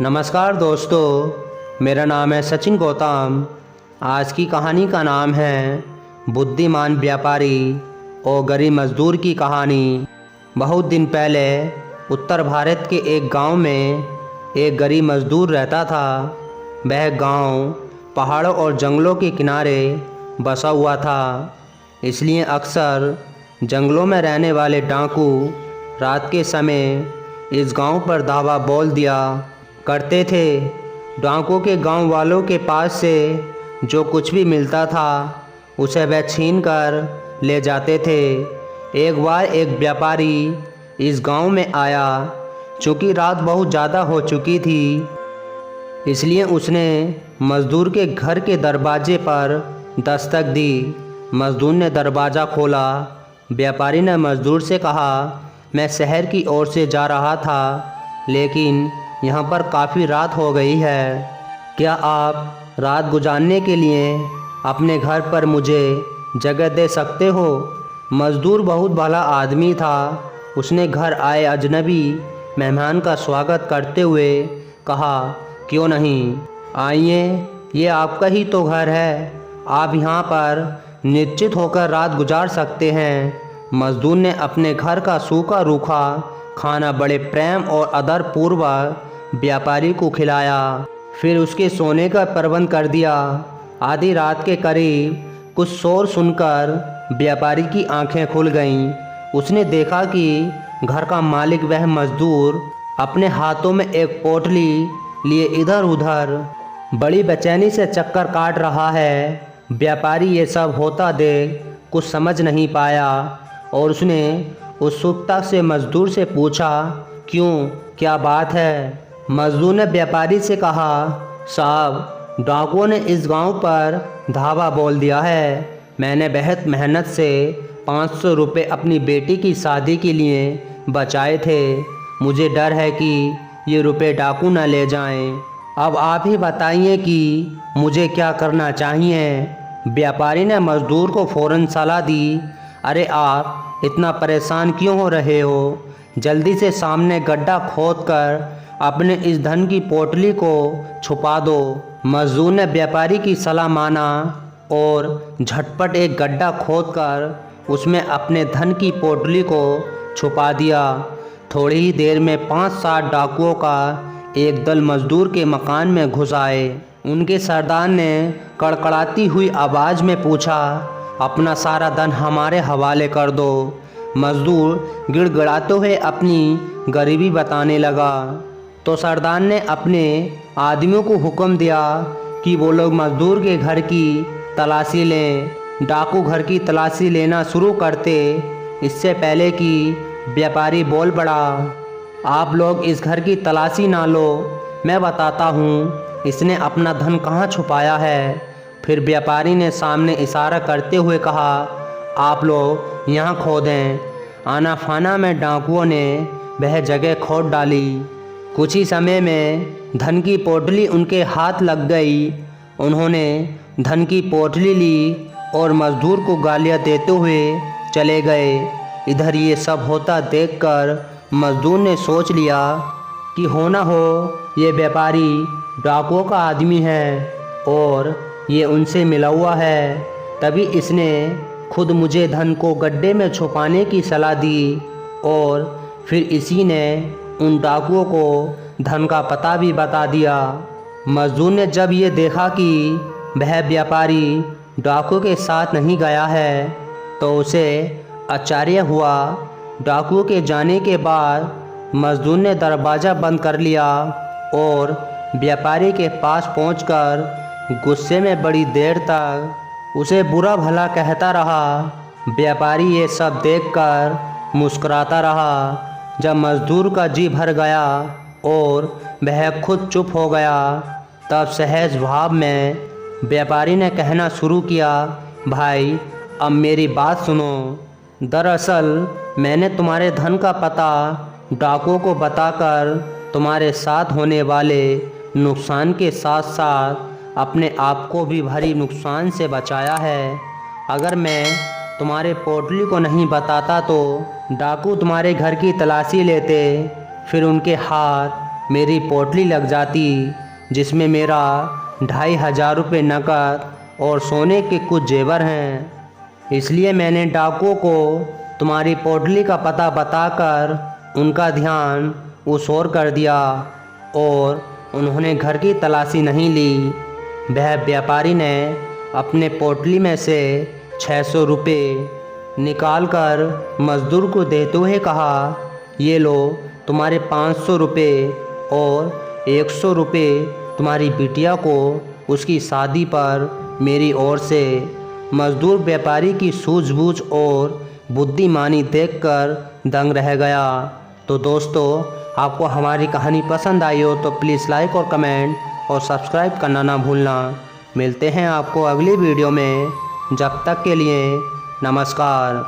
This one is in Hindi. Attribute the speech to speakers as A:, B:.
A: नमस्कार दोस्तों, मेरा नाम है सचिन गौतम। आज की कहानी का नाम है बुद्धिमान व्यापारी और गरीब मजदूर की कहानी। बहुत दिन पहले उत्तर भारत के एक गांव में एक गरीब मजदूर रहता था। वह गांव पहाड़ों और जंगलों के किनारे बसा हुआ था, इसलिए अक्सर जंगलों में रहने वाले डाकू रात के समय इस गांव पर धावा बोल दिया करते थे। डाकुओं के गांव वालों के पास से जो कुछ भी मिलता था उसे वह छीन कर ले जाते थे। एक बार एक व्यापारी इस गांव में आया। चूँकि रात बहुत ज़्यादा हो चुकी थी, इसलिए उसने मज़दूर के घर के दरवाजे पर दस्तक दी। मज़दूर ने दरवाज़ा खोला। व्यापारी ने मज़दूर से कहा, मैं शहर की ओर से जा रहा था, लेकिन यहाँ पर काफ़ी रात हो गई है। क्या आप रात गुजारने के लिए अपने घर पर मुझे जगह दे सकते हो? मज़दूर बहुत भला आदमी था। उसने घर आए अजनबी मेहमान का स्वागत करते हुए कहा, क्यों नहीं, आइए, ये आपका ही तो घर है। आप यहाँ पर निश्चित होकर रात गुजार सकते हैं। मज़दूर ने अपने घर का सूखा रूखा खाना बड़े प्रेम और आदर पूर्वक व्यापारी को खिलाया। फिर उसके सोने का प्रबंध कर दिया। आधी रात के करीब कुछ शोर सुनकर व्यापारी की आंखें खुल गईं। उसने देखा कि घर का मालिक वह मजदूर अपने हाथों में एक पोटली लिए इधर उधर बड़ी बेचैनी से चक्कर काट रहा है। व्यापारी ये सब होता देख कुछ समझ नहीं पाया और उसने उत्सुकता से मजदूर से पूछा, क्यों, क्या बात है? मजदूर ने व्यापारी से कहा, साहब, डाकुओं ने इस गांव पर धावा बोल दिया है। मैंने बेहद मेहनत से 500 रुपये अपनी बेटी की शादी के लिए बचाए थे। मुझे डर है कि ये रुपए डाकू न ले जाएं। अब आप ही बताइए कि मुझे क्या करना चाहिए? व्यापारी ने मजदूर को फ़ौरन सलाह दी, अरे आप इतना परेशान क्यों हो रहे हो? जल्दी से सामने गड्ढा खोदकर अपने इस धन की पोटली को छुपा दो। मजदूर ने व्यापारी की सलाह माना और झटपट एक गड्ढा खोदकर उसमें अपने धन की पोटली को छुपा दिया। थोड़ी ही देर में 5-7 डाकुओं का एक दल मजदूर के मकान में घुस आए। उनके सरदार ने कड़कड़ाती हुई आवाज़ में पूछा, अपना सारा धन हमारे हवाले कर दो। मजदूर गिड़गिड़ाते हुए अपनी गरीबी बताने लगा। तो सरदार ने अपने आदमियों को हुक्म दिया कि वो लोग मजदूर के घर की तलाशी लें। डाकू घर की तलाशी लेना शुरू करते इससे पहले कि व्यापारी बोल पड़ा, आप लोग इस घर की तलाशी ना लो, मैं बताता हूँ इसने अपना धन कहाँ छुपाया है। फिर व्यापारी ने सामने इशारा करते हुए कहा, आप लोग यहाँ खोदें। आना फाना में डाकुओं ने वह जगह खोद डाली। कुछ ही समय में धन की पोटली उनके हाथ लग गई। उन्होंने धन की पोटली ली और मजदूर को गालियाँ देते हुए चले गए। इधर ये सब होता देखकर मजदूर ने सोच लिया कि हो ना हो ये व्यापारी डाकुओं का आदमी है और ये उनसे मिला हुआ है, तभी इसने खुद मुझे धन को गड्ढे में छुपाने की सलाह दी और फिर इसी ने उन डाकुओं को धन का पता भी बता दिया। मजदूर ने जब ये देखा कि वह व्यापारी डाकुओं के साथ नहीं गया है तो उसे आश्चर्य हुआ। डाकुओं के जाने के बाद मजदूर ने दरवाज़ा बंद कर लिया और व्यापारी के पास पहुंचकर गुस्से में बड़ी देर तक उसे बुरा भला कहता रहा। व्यापारी ये सब देखकर मुस्कुराता रहा। जब मजदूर का जी भर गया और वह खुद चुप हो गया, तब सहज भाव में व्यापारी ने कहना शुरू किया, भाई, अब मेरी बात सुनो। दरअसल मैंने तुम्हारे धन का पता डाकुओं को बताकर तुम्हारे साथ होने वाले नुकसान के साथ साथ अपने आप को भी भारी नुकसान से बचाया है। अगर मैं तुम्हारे पोटली को नहीं बताता तो डाकू तुम्हारे घर की तलाशी लेते, फिर उनके हाथ मेरी पोटली लग जाती जिसमें मेरा 2500 रुपये नकद और सोने के कुछ जेवर हैं। इसलिए मैंने डाकुओं को तुम्हारी पोटली का पता बताकर उनका ध्यान उस ओर कर दिया और उन्होंने घर की तलाशी नहीं ली। वह व्यापारी ने अपने पोटली में से 600 रुपये निकालकर मज़दूर को देते हुए कहा, ये लो तुम्हारे 500 रुपये और 100 रुपये तुम्हारी बिटिया को उसकी शादी पर मेरी ओर से। मज़दूर व्यापारी की सूझबूझ और बुद्धिमानी देखकर दंग रह गया। तो दोस्तों, आपको हमारी कहानी पसंद आई हो तो प्लीज़ लाइक और कमेंट और सब्सक्राइब करना ना भूलना। मिलते हैं आपको अगली वीडियो में, जब तक के लिए नमस्कार।